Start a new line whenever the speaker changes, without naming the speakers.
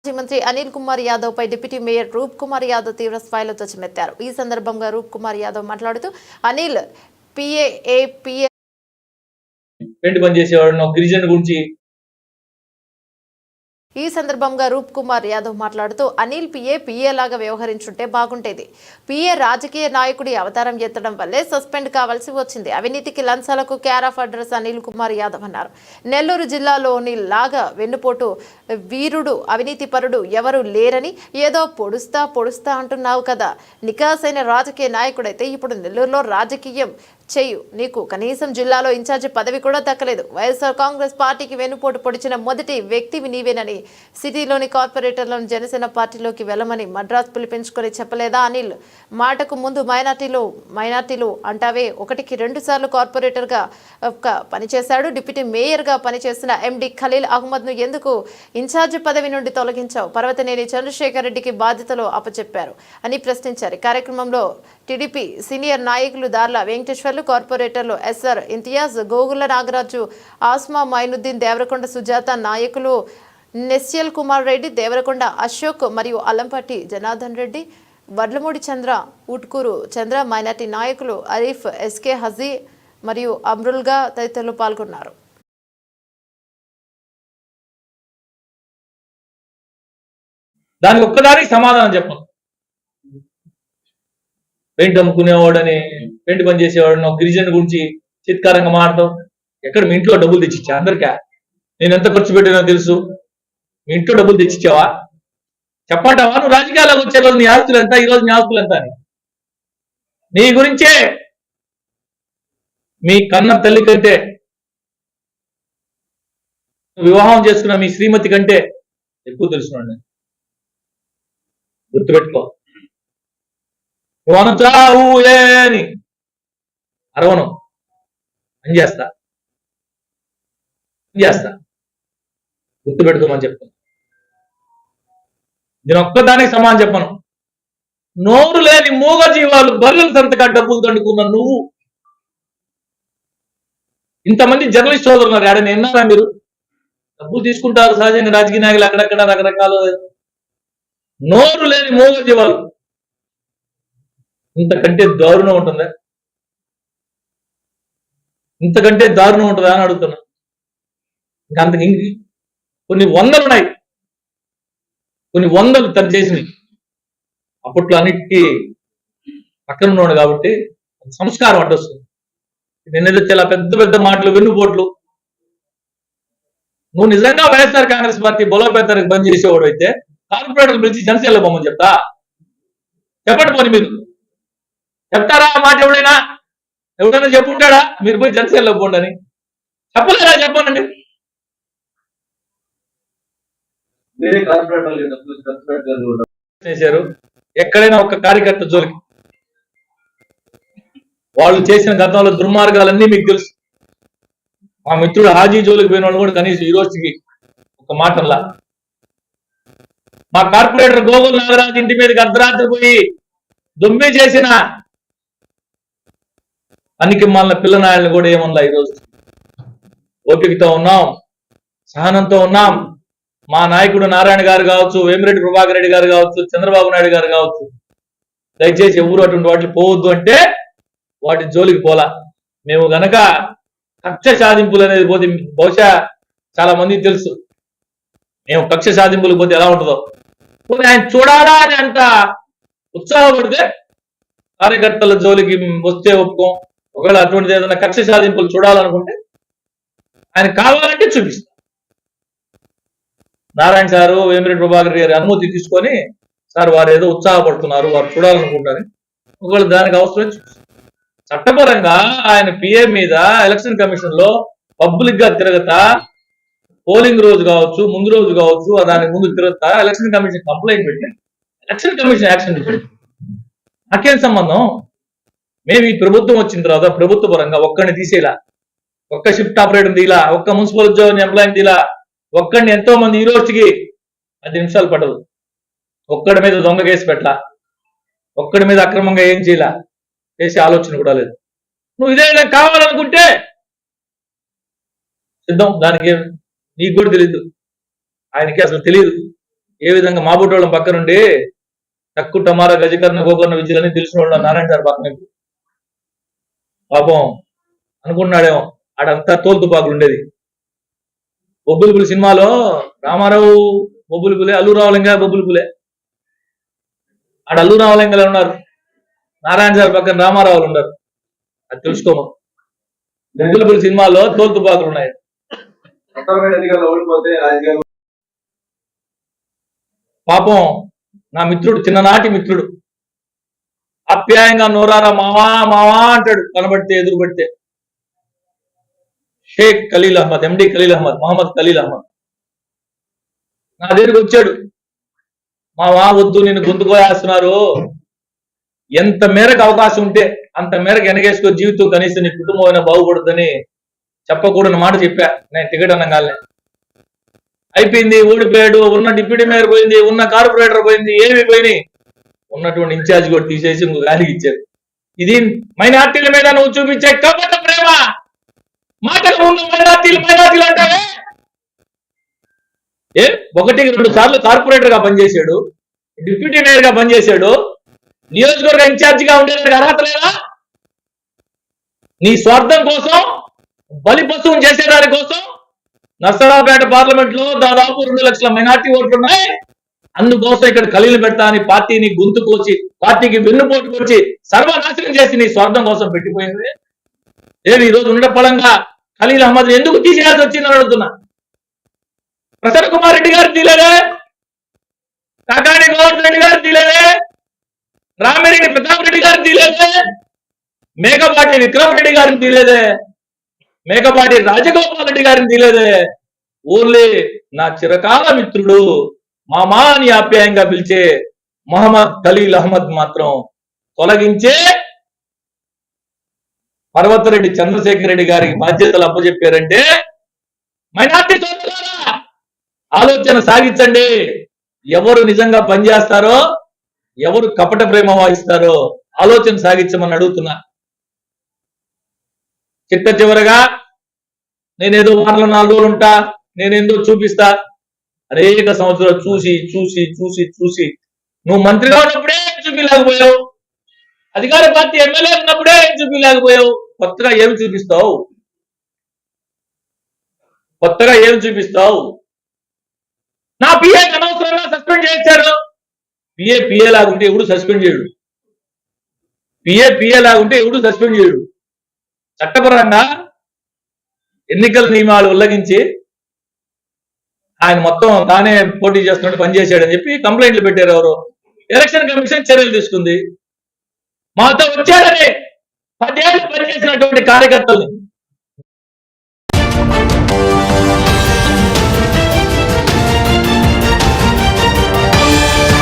మాజీ మంత్రి అనిల్ కుమార్ యాదవ్ పై deputy mayor రూప్ కుమార్ యాదవ్ తీవ్ర స్థాయిలో ధ్వజమెత్తారు. ఈ సందర్భంగా రూప్ కుమార్ యాదవ్ మాట్లాడుతూ అనిల్ పిఏ
గిరిజన గురించి
ఈ సందర్భంగా రూప్ కుమార్ యాదవ్ మాట్లాడుతూ అనిల్ పిఏ లాగా వ్యవహరించుంటే బాగుంటేది. పిఏ రాజకీయ నాయకుడి అవతారం ఎత్తడం వల్లే సస్పెండ్ కావాల్సి వచ్చింది. అవినీతికి లంచాలకు care of address Anil Kumar Yadav అన్నారు. నెల్లూరు జిల్లాలోని లాగా వెన్నుపోటు వీరుడు అవినీతి పరుడు ఎవరు లేరని ఏదో పొడుస్తా అంటున్నావు కదా. నికాసైన రాజకీయ నాయకుడైతే ఇప్పుడు నెల్లూరులో రాజకీయం చేయు. నీకు కనీసం జిల్లాలో ఇన్ఛార్జి పదవి కూడా దక్కలేదు. వైఎస్ఆర్ కాంగ్రెస్ పార్టీకి వెన్నుపోటు పొడిచిన మొదటి వ్యక్తివి నీవేనని, సిటీలోని కార్పొరేటర్లను జనసేన పార్టీలోకి వెళ్ళమని మద్రాస్ పిలిపించుకొని చెప్పలేదా అనిల్? మాటకు ముందు మైనార్టీలు అంటావే, 1కి 2 సార్లు కార్పొరేటర్గా పనిచేశాడు. డిప్యూటీ మేయర్గా పనిచేసిన ఎండి ఖలీల్ అహ్మద్ను ఎందుకు ఇన్ఛార్జి పదవి నుండి తొలగించావు? పర్వతనేని చంద్రశేఖర్ రెడ్డికి బాధ్యతలు అప్పచెప్పారు అని ప్రశ్నించారు. కార్యక్రమంలో టీడీపీ సీనియర్ నాయకులు దార్ల వెంకటేశ్వర్లు, కార్పొరేటర్లు ఎస్ఆర్ ఇంతియాజ్, గోగుల నాగరాజు, ఆస్మా మైనుద్దీన్, దేవరకొండ సుజాత, నాయకులు నెస్యల్ కుమార్ రెడ్డి, దేవరకొండ అశోక్ మరియు అల్లంపాటి జనార్దన్ రెడ్డి, వడ్లమూడి చంద్ర, ఊట్కూరు చంద్ర, మైనార్టీ నాయకులు అరీఫ్, ఎస్కే హజీ మరియు అమ్రుల్గా తదితరులు పాల్గొన్నారు.
దానికి ఒక్కదానికి సమాధానం చెప్పను. పెయింట్ అమ్ముకునేవాడని, పెయింట్ పని చేసేవాడు గిరిజన గురించి చిత్కారంగా మాడతాం. ఎక్కడ మీ ఇంట్లో డబ్బులు తెచ్చిచ్చా? అందరికా నేను ఎంత ఖర్చు పెట్టినో తెలుసు. మీ ఇంట్లో డబ్బులు తెచ్చిచ్చావా? చెప్పంటావా? నువ్వు రాజకీయాలకు వచ్చే రోజు నీ ఆస్తులు ఎంత, ఈ రోజు నీ ఆస్తులు ఎంత అని. నీ గురించే మీ కన్న తల్లి కంటే, వివాహం చేసుకున్న మీ శ్రీమతి కంటే ఎక్కువ తెలుసునండి. గుర్తుపెట్టుకో. చావులే అని అరవను, అని చేస్తా గుర్తుపెట్టుకోమని చెప్తాను. నేను ఒక్కదానికి సమానం చెప్పను. నోరు లేని మూగ జీవాలు బర్రెల సంతగా డబ్బులు దండుకున్న నువ్వు, ఇంతమంది జర్నలిస్ట్ సోదరున్నారు. ఏడని విన్నారా మీరు? డబ్బులు తీసుకుంటారు సహజంగా రాజకీయ నాయకులు, అక్కడక్కడ రకరకాల. నోరు లేని మూగ జీవాలు ఇంతకంటే దారుణం ఉంటుందా? ఇంతకంటే దారుణం ఉంటుందా అని అడుగుతున్నా. ఇంకా అంతకు కొన్ని వందలు ఉన్నాయి, కొన్ని వందలు తను చేసినవి. అప్పట్లో అన్నిటికీ పక్కన ఉన్నాడు కాబట్టి సంస్కారం అడ్డొస్తుంది. నిన్నది చాలా పెద్ద పెద్ద మాటలు, వెన్నుపోట్లు. నువ్వు నిజంగా వైఎస్ఆర్ కాంగ్రెస్ పార్టీ బలోపేతానికి బంద్ చేసేవాడు అయితే కార్పొరేటర్లు పిలిచి జనసేనలో పోమని చెప్తా. చెప్పండి పోనీ, మీరు చెప్తారా మాట? ఎవడైనా చెప్పుంటాడా మీరు పోయి జనసేనలో పోండి అని? చెప్పలేదా? చెప్పానండి. చేశారు. ఎక్కడైనా ఒక కార్యకర్త జోలికి వాళ్ళు చేసిన గతంలో దుర్మార్గాలన్నీ మీకు తెలుసు. మా మిత్రుడు హాజీ జోలికి పోయిన వాళ్ళు కూడా కనీసం ఈ రోజుకి ఒక మాటల్లా. మా కార్పొరేటర్ గోగుల నాగరాజు ఇంటి మీదకి అర్ధరాత్రి పోయి దొమ్మి చేసిన అనికి మళ్ళీ పిల్లనాయల్ని కూడా ఏమన్నా ఈరోజు ఓపికతో ఉన్నాం, సహనంతో ఉన్నాం. మా నాయకుడు నారాయణ గారు కావచ్చు, వేమిరెడ్డి ప్రభాకర్ రెడ్డి గారు కావచ్చు, చంద్రబాబు నాయుడు గారు కావచ్చు, దయచేసి ఎవరు అటువంటి వాటికి పోవద్దు అంటే వాటి జోలికి పోలా. మేము గనక కక్ష సాధింపులు అనేది పోతే బహుశా చాలా మందికి తెలుసు మేము కక్ష సాధింపులకు పోతే ఎలా ఉంటుందో. పోతే ఆయన చూడాలా అని అంత ఉత్సాహపడితే కార్యకర్తల జోలికి వస్తే ఒప్పుకోం. ఒకవేళ అటువంటిది ఏదైనా కక్ష సాధింపులు చూడాలనుకుంటే ఆయన కావాలంటే చూపిస్తాం. నారాయణ సారు, వేమిరెడ్డి ప్రభాకర్ గారి అనుమతి తీసుకొని, సార్ వారు ఏదో ఉత్సాహపడుతున్నారు, వారు చూడాలనుకుంటారని ఒకవేళ దానికి అవసరం చట్టపరంగా ఆయన పిఏ మీద ఎలక్షన్ కమిషన్ లో పబ్లిక్ గా తిరగతా, పోలింగ్ రోజు కావచ్చు, ముందు రోజు కావచ్చు, దానికి ముందు తిరగతా ఎలక్షన్ కమిషన్ కంప్లైంట్ పెట్టి ఎలక్షన్ కమిషన్ యాక్షన్ తీసుకుంది. నాకేం సంబంధం? మేము ఈ ప్రభుత్వం వచ్చిన తర్వాత ప్రభుత్వ పరంగా ఒక్కడిని తీసేలా, ఒక్క షిఫ్ట్ ఆపరేటర్ తీలా, ఒక్క మున్సిపల్ ఉద్యోగం ఎంప్లాయీని తీలా, ఒక్కడిని ఎంతో మంది ఈ రోజుకి 10 నిమిషాలు పడదు. ఒక్కడి మీద దొంగ కేసు పెట్టలా, ఒక్కడి మీద అక్రమంగా ఏం చేయలా, చేసే ఆలోచన కూడా లేదు. నువ్వు ఇదే కావాలనుకుంటే సిద్ధం. దానికి నీకు కూడా తెలియదు, ఆయనకి అసలు తెలియదు ఏ విధంగా మాబుటోళ్ళం పక్క నుండి తక్కువ టమారా గజకర్ణ గోకర్ణ విద్యలని తెలిసిన వాళ్ళు నారాయణ సార్ పక్కన పాపం అనుకుంటున్నాడేమో ఆడంతా తోలుతుపాకులు ఉండేది. బొబ్బులిపులి సినిమాలో రామారావు బొబ్బులిపులే, అల్లు రావులింగ బొబ్బులిపులే. ఆడ అల్లు రావులింగలు ఉన్నారు, నారాయణ సార్ పక్కన రామారావులు ఉన్నారు. అది తెలుసుకోము. బొబ్బులిపులి సినిమాలో తోలుతుపాకులు ఉన్నాయి. పాపం నా మిత్రుడు, చిన్ననాటి మిత్రుడు, ఆప్యాయంగా నోరారా మావా మావా అంటాడు కనబడితే, ఎదురు పడితే. షేక్ ఖలీల్ అహ్మద్, ఎండి ఖలీల్ అహ్మద్, మొహమ్మద్ ఖలీల్ అహ్మద్ నా దగ్గరికి వచ్చాడు. మావా వద్దు, నేను గొంతుకోయేస్తున్నారు, ఎంత మేరకు అవకాశం ఉంటే అంత మేరకు వెనకేసుకో, జీవితం కనీసం నీ కుటుంబం అయినా బాగుపడుతుందని చెప్పకూడని మాట చెప్పా నేను టికెట్ అనగానే. అయిపోయింది, ఓడిపోయాడు. ఉన్న డిప్యూటీ మేయర్ పోయింది, ఉన్న కార్పొరేటర్ పోయింది, ఏమి పోయినాయి. ఉన్నటువంటి ఇన్ఛార్జ్ కూడా తీసేసి ఇంకో గాలికి ఇచ్చారు. ఇది మైనార్టీల మీద నువ్వు చూపించే కపట ప్రేమ. మాటలు ముందు మైనార్టీలు మైనార్టీలు అంటావే. ఏ 1-2 సార్లు కార్పొరేటర్ గా పనిచేశాడు, డిప్యూటీ మేయర్ గా పనిచేశాడు, నియోజకవర్గ ఇన్ఛార్జ్ గా ఉండేదానికి అర్హత లేదా? నీ స్వార్థం కోసం, బలి పశువును చేసేదాని కోసం నర్సరావుపేట పార్లమెంట్ లో దాదాపు 2 లక్షల మైనార్టీ ఓట్లు ఉన్నాయి. అందుకోసం ఇక్కడ ఖలీలు పెడతా అని పార్టీని గొంతుకొచ్చి, పార్టీకి వెన్నుపోటుకొచ్చి సర్వనాశనం చేసి నీ స్వార్థం కోసం పెట్టిపోయింది. ఏమి ఈ రోజు ఉండపళంగా ఖలీల్ అహ్మద్ ఎందుకు తీసేయాల్సి వచ్చిందని అడుగుతున్నా. ప్రసన్న కుమార్ రెడ్డి గారు తీలేదే, కాకాని గోవర్ధన్ రెడ్డి గారు తీలేదే, రామిరెడ్డి ప్రతాప్ రెడ్డి గారు తీలేదే, మేకపాటి విక్రమరెడ్డి గారిని తీలేదే, మేకపాటి రాజగోపాల్ రెడ్డి గారిని తీలేదే. ఓన్లీ నా చిరకాల మిత్రుడు, మామా అని ఆప్యాయంగా పిలిచే మొహమ్మద్ ఖలీల్ అహ్మద్ మాత్రం తొలగించే పర్వతరెడ్డి చంద్రశేఖర్ రెడ్డి గారికి బాధ్యతలు అప్పచెప్పారంటే, మైనార్టీ సోదరులారా ఆలోచన సాగించండి. ఎవరు నిజంగా పనిచేస్తారో, ఎవరు కపట ప్రేమ వాయిస్తారో ఆలోచన సాగించమని అడుగుతున్నా. చిట్ట చివరగా నేనేదో వారంలో 4 రోజులు ఉంటా, నేనేందో చూపిస్తా. అనేక సంవత్సరాలు చూసి చూసి చూసి చూసి నువ్వు మంత్రిగా ఉన్నప్పుడే చూపించలేకపోయావు, అధికార పార్టీ ఎమ్మెల్యే ఉన్నప్పుడే చూపించలేకపోయావు. కొత్తగా ఏమి చూపిస్తావు? కొత్తగా ఏమి చూపిస్తావు? నా పిఏ అనవసరంగా సస్పెండ్ చేశారు. పిఏ లాగుంటే ఎవడు సస్పెండ్ చేయడు. పిఏ లాగుంటే ఎవడు సస్పెండ్ చేయడు. చట్టపరంగా ఎన్నికల నియమాలు ఉల్లంఘించి ఆయన మొత్తం తానే పోటీ చేస్తున్నట్టు పనిచేశాడని చెప్పి కంప్లైంట్లు పెట్టారు. ఎవరు? ఎలక్షన్ కమిషన్ చర్యలు తీసుకుంది. మాతో వచ్చాడని 10 ఏళ్ళు పనిచేసినటువంటి కార్యకర్తల్ని